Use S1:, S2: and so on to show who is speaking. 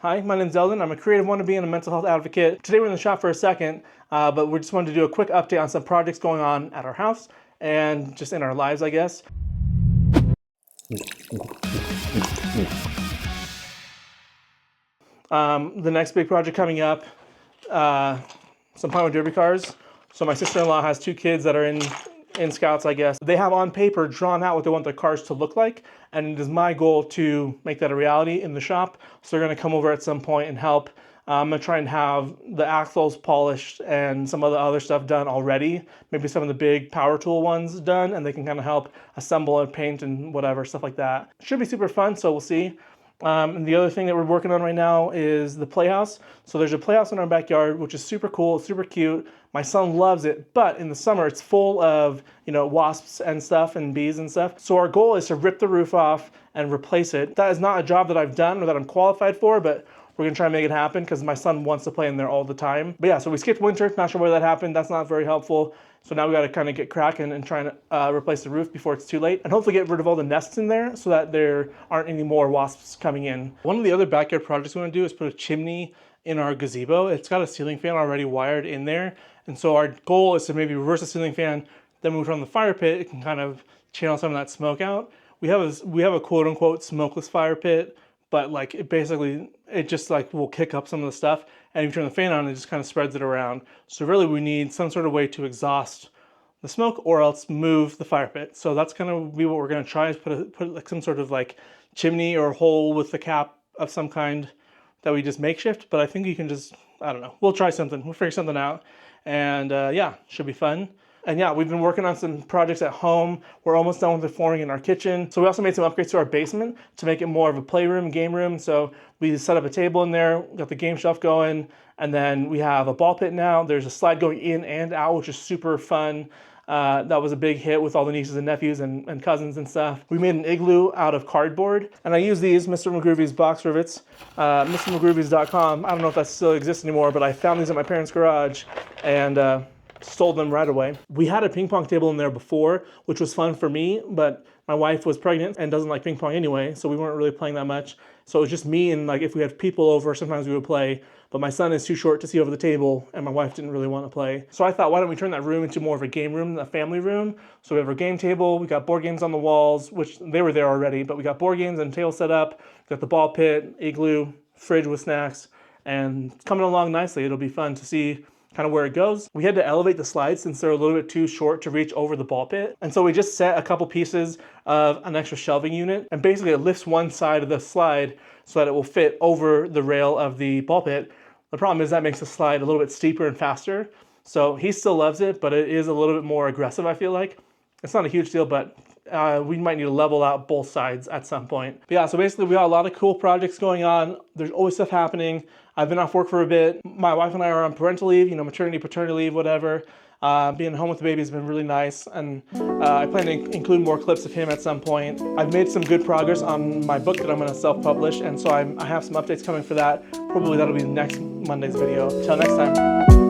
S1: Hi, my name's Eldon. I'm a creative wannabe and a mental health advocate. Today we're in the shop for a second, but we just wanted to do a quick update on some projects going on at our house and just in our lives, I guess. The next big project coming up, some Pinewood Derby cars. So my sister-in-law has two kids that are in Scouts, I guess. They have on paper drawn out what they want their cars to look like, and it is my goal to make that a reality in the shop. So they're gonna come over at some point and help. I'm gonna try and have the axles polished and some of the other stuff done already. Maybe some of the big power tool ones done, and they can kind of help assemble and paint and whatever, stuff like that. Should be super fun, so we'll see. And the other thing that we're working on right now is the playhouse. So there's a playhouse in our backyard, which is super cool, super cute. My son loves it, but in the summer it's full of, wasps and stuff and bees and stuff. So our goal is to rip the roof off and replace it. That is not a job that I've done or that I'm qualified for, but we're gonna try and make it happen because my son wants to play in there all the time. But yeah, so we skipped winter, not sure where that happened. That's not very helpful. So now we gotta kind of get cracking and try and replace the roof before it's too late, and hopefully get rid of all the nests in there so that there aren't any more wasps coming in. One of the other backyard projects we wanna do is put a chimney in our gazebo. It's got a ceiling fan already wired in there. And so our goal is to maybe reverse the ceiling fan, then move it on the fire pit. It can kind of channel some of that smoke out. We have a quote unquote smokeless fire pit, but like it just like will kick up some of the stuff, and if you turn the fan on, it just kind of spreads it around. So really we need some sort of way to exhaust the smoke or else move the fire pit. So that's gonna be what we're gonna try, is put like some sort of like chimney or hole with the cap of some kind that we just makeshift. But I think you can just, I don't know, we'll try something, we'll figure something out. And yeah, should be fun. And yeah, we've been working on some projects at home. We're almost done with the flooring in our kitchen. So we also made some upgrades to our basement to make it more of a playroom, game room. So we set up a table in there, got the game shelf going, and then we have a ball pit now. There's a slide going in and out, which is super fun. That was a big hit with all the nieces and nephews and cousins and stuff. We made an igloo out of cardboard, and I use these Mr. McGroovy's box rivets, MrMcGroovies.com. I don't know if that still exists anymore, but I found these at my parents' garage and stole them right away. We had a ping pong table in there before, which was fun for me, but my wife was pregnant and doesn't like ping pong anyway, so we weren't really playing that much. So it was just me, and like if we had people over, sometimes we would play, but my son is too short to see over the table, and my wife didn't really want to play. So I thought, why don't we turn that room into more of a game room, a family room? So we have our game table, we got board games on the walls, which they were there already, but we got board games and table set up, got the ball pit, igloo, fridge with snacks, and it's coming along nicely. It'll be fun to see kind of where it goes. We had to elevate the slides since they're a little bit too short to reach over the ball pit. And so we just set a couple pieces of an extra shelving unit, and basically it lifts one side of the slide so that it will fit over the rail of the ball pit. The problem is that makes the slide a little bit steeper and faster. So he still loves it, but it is a little bit more aggressive, I feel like. It's not a huge deal, but we might need to level out both sides at some point. But yeah, so basically we got a lot of cool projects going on. There's always stuff happening. I've been off work for a bit. My wife and I are on parental leave, maternity, paternity leave, whatever. Being home with the baby has been really nice, and I plan to include more clips of him at some point. I've made some good progress on my book that I'm gonna self-publish, and so I have some updates coming for that. Probably that'll be next Monday's video. Till next time.